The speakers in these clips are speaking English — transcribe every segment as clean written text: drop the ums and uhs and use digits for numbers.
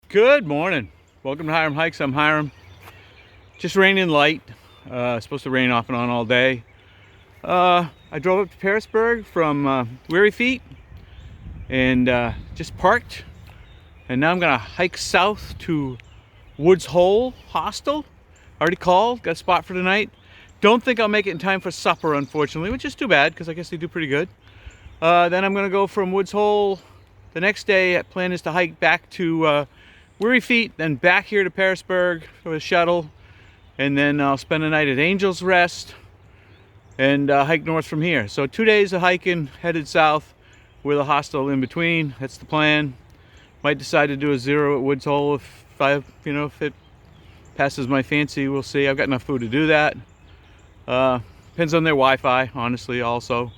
Good morning. Welcome to Hiram Hikes. I'm Hiram. Just raining light. Supposed to rain off and on all day. I drove up to Pearisburg from Weary Feet and just parked. And now I'm gonna hike south to Woods Hole Hostel. Already called, got a spot for tonight. Don't think I'll make it in time for supper, unfortunately, which is too bad because I guess they do pretty good. Then I'm gonna go from Woods Hole the next day. Plan is to hike back to Weary Feet, then back here to Pearisburg for a shuttle, and then I'll spend the night at Angel's Rest and hike north from here. So 2 days of hiking, headed south with a hostel in between. That's the plan. Might decide to do a zero at Woods Hole if it passes my fancy. We'll see. I've got enough food to do that. Depends on their Wi-Fi, honestly, also.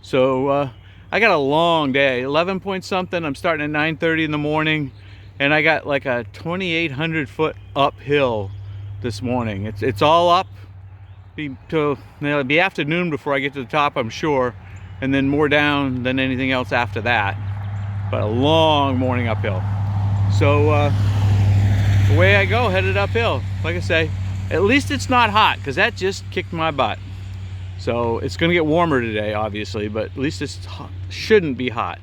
So I got a long day, 11 point something. I'm starting at 9:30 in the morning. And I got like a 2,800 foot uphill this morning. It's all up. It'll be afternoon before I get to the top, I'm sure, and then more down than anything else after that. But a long morning uphill. So away I go, headed uphill. Like I say, at least it's not hot, because that just kicked my butt. So it's going to get warmer today, obviously, but at least it shouldn't be hot.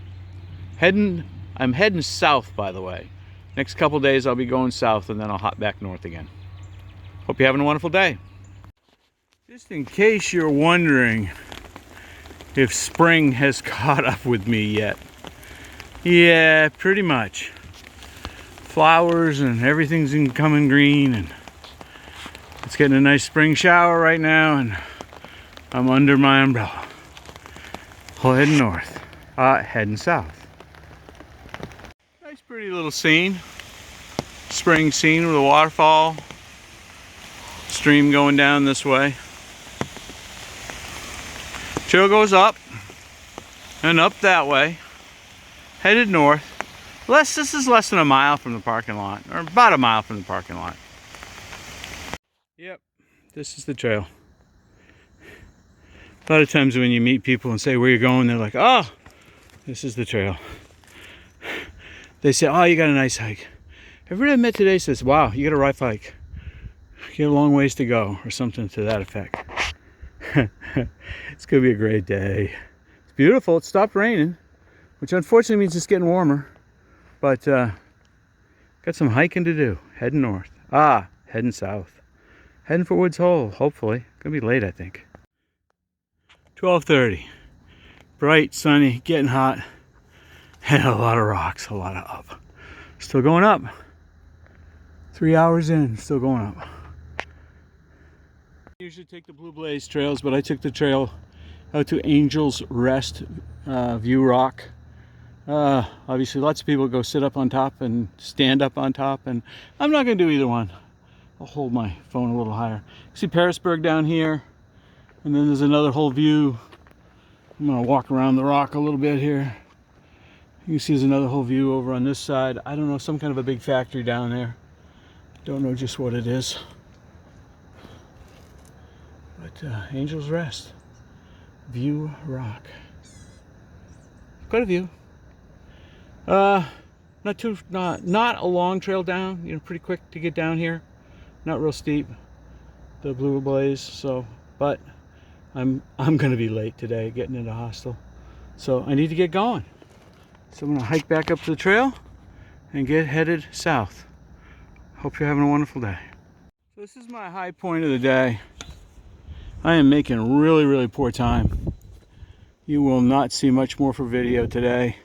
I'm heading south, by the way. Next couple days I'll be going south, and then I'll hop back north again. Hope you're having a wonderful day. Just in case you're wondering if spring has caught up with me yet. Yeah, pretty much. Flowers and everything's coming green, and it's getting a nice spring shower right now, and I'm under my umbrella. Heading north, heading south. Nice pretty little scene. Spring scene with a waterfall. Stream going down this way. Trail goes up and up that way. Headed north. This is less than a mile from the parking lot, or about a mile from the parking lot. Yep, this is the trail. A lot of times when you meet people and say where you're going, they're like, oh, this is the trail. They say, oh, you got a nice hike. Everybody I met today says, wow, you got a rough hike. You got a long ways to go, or something to that effect. It's going to be a great day. It's beautiful. It stopped raining, which unfortunately means it's getting warmer. But got some hiking to do. Heading north. Heading south. Heading for Woods Hole, hopefully. Going to be late, I think. 12:30. Bright, sunny, getting hot. And a lot of rocks, a lot of up. Still going up. 3 hours in, still going up. I usually take the Blue Blaze trails, but I took the trail out to Angel's Rest View Rock. Obviously, lots of people go sit up on top and stand up on top, and I'm not going to do either one. I'll hold my phone a little higher. See Pearisburg down here, and then there's another whole view. I'm going to walk around the rock a little bit here. You can see there's another whole view over on this side. I don't know, some kind of a big factory down there. Don't know just what it is. But Angel's Rest. View Rock. Quite a view. Not a long trail down, pretty quick to get down here. Not real steep. The Blue Blaze, but I'm gonna be late today getting into hostel. So I need to get going. So I'm going to hike back up to the trail and get headed south. Hope you're having a wonderful day. So this is my high point of the day. I am making really, really poor time. You will not see much more for video today.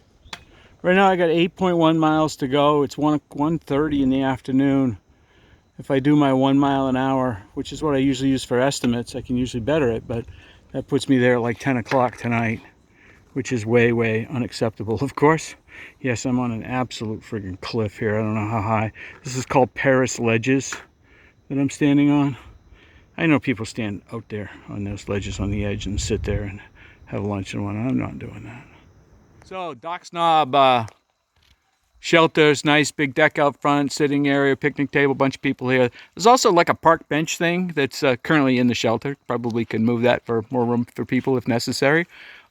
Right now I got 8.1 miles to go. It's 1:30 in the afternoon. If I do my 1 mile an hour, which is what I usually use for estimates, I can usually better it, but that puts me there at like 10 o'clock tonight. Which is way, way unacceptable, of course. Yes, I'm on an absolute friggin' cliff here. I don't know how high. This is called Paris Ledges that I'm standing on. I know people stand out there on those ledges on the edge and sit there and have lunch and whatnot. I'm not doing that. So, Doc's Knob shelters, nice big deck out front, sitting area, picnic table, bunch of people here. There's also like a park bench thing that's currently in the shelter. Probably can move that for more room for people if necessary.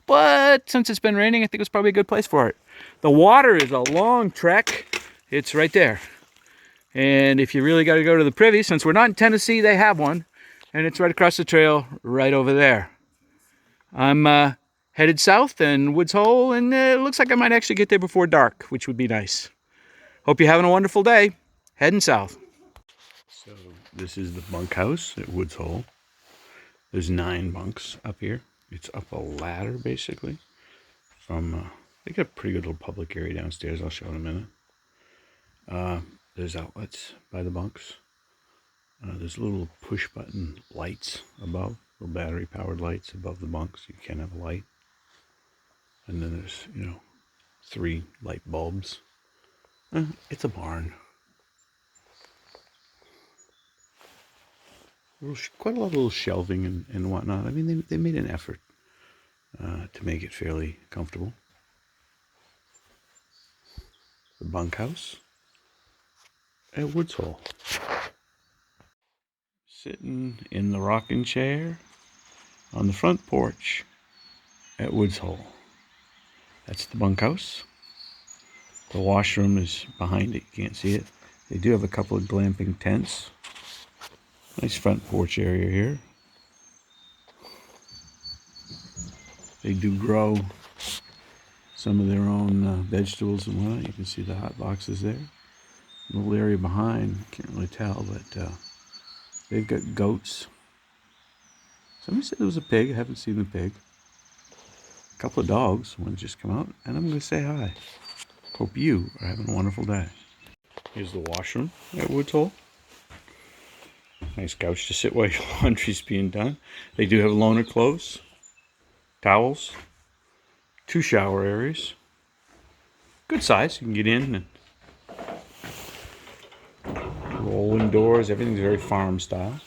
But since it's been raining, I think it's probably a good place for it. The water is a long trek. It's right there. And if you really got to go to the privy, since we're not in Tennessee, they have one. And it's right across the trail, right over there. I'm headed south and Woods Hole, and it looks like I might actually get there before dark, which would be nice. Hope you're having a wonderful day. Heading south. So this is the bunkhouse at Woods Hole. There's 9 bunks up here. It's up a ladder, basically. They got a pretty good little public area downstairs. I'll show in a minute. There's outlets by the bunks. There's little push-button lights above, little battery-powered lights above the bunks. You can have a light. And then there's, 3 light bulbs. It's a barn. Quite a lot of little shelving and whatnot. I mean, they made an effort to make it fairly comfortable. The bunkhouse at Woods Hole. Sitting in the rocking chair on the front porch at Woods Hole. That's the bunkhouse. The washroom is behind it. You can't see it. They do have a couple of glamping tents. Nice front porch area here. They do grow some of their own vegetables and whatnot. You can see the hot boxes there. A little area behind, can't really tell, but they've got goats. Somebody said there was a pig. I haven't seen the pig. A couple of dogs. One just come out, and I'm going to say hi. Hope you are having a wonderful day. Here's the washroom at Woods Hole. Nice couch to sit while your laundry's being done. They do have loaner clothes, towels, 2 shower areas. Good size. You can get in and rolling doors. Everything's very farm style.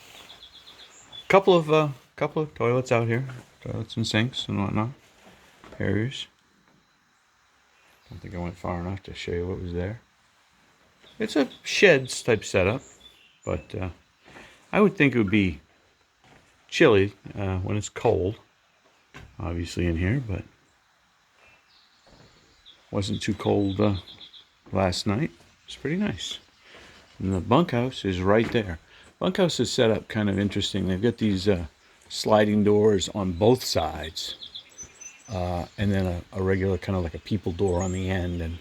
Couple of toilets out here, toilets and sinks and whatnot. Areas. Don't think I went far enough to show you what was there. It's a sheds type setup, but I would think it would be chilly when it's cold, obviously in here, but wasn't too cold last night. It's pretty nice. And the bunkhouse is right there. Bunkhouse is set up kind of interesting. They've got these sliding doors on both sides, and then a regular kind of like a people door on the end. And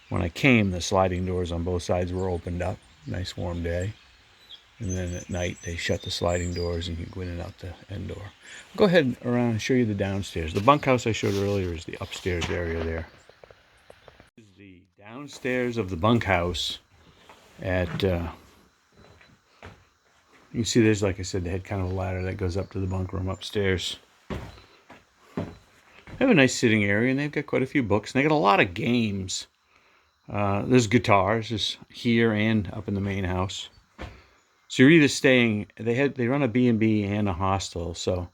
when I came, the sliding doors on both sides were opened up. Nice warm day. And then at night, they shut the sliding doors and you can go in and out the end door. I'll go ahead around and show you the downstairs. The bunkhouse I showed earlier is the upstairs area there. This is the downstairs of the bunkhouse at, you can see there's, like I said, they had kind of a ladder that goes up to the bunk room upstairs. They have a nice sitting area and they've got quite a few books. And they got a lot of games. There's guitars, just here and up in the main house. So you're either staying, they run a B&B and a hostel, so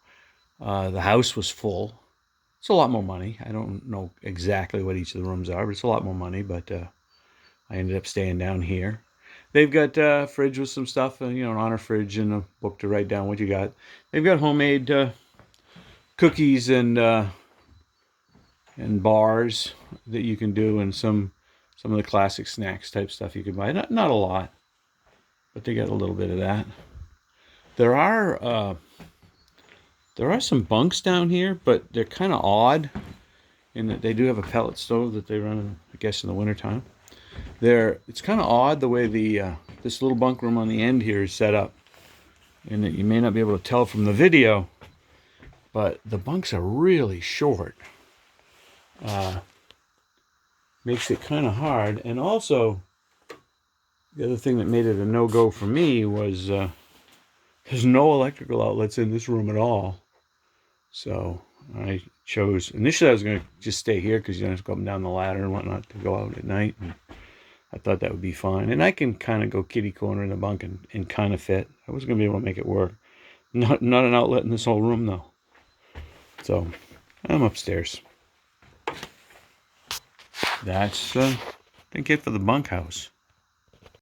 the house was full. It's a lot more money. I don't know exactly what each of the rooms are, but it's a lot more money, but I ended up staying down here. They've got a fridge with some stuff, an honor fridge and a book to write down what you got. They've got homemade cookies and bars that you can do, and some of the classic snacks type stuff you can buy. Not a lot, but they got a little bit of that. There are some bunks down here, but they're kind of odd in that they do have a pellet stove that they run, I guess, in the wintertime. It's kind of odd the way this little bunk room on the end here is set up, and that you may not be able to tell from the video, but the bunks are really short. Makes it kind of hard. And also, the other thing that made it a no-go for me was there's no electrical outlets in this room at all. So I chose, initially I was going to just stay here because you don't have to go up and down the ladder and whatnot to go out at night. And I thought that would be fine. And I can kind of go kitty corner in the bunk and kind of fit. I was going to be able to make it work. Not an outlet in this whole room though. So I'm upstairs. That's I think it for the bunkhouse.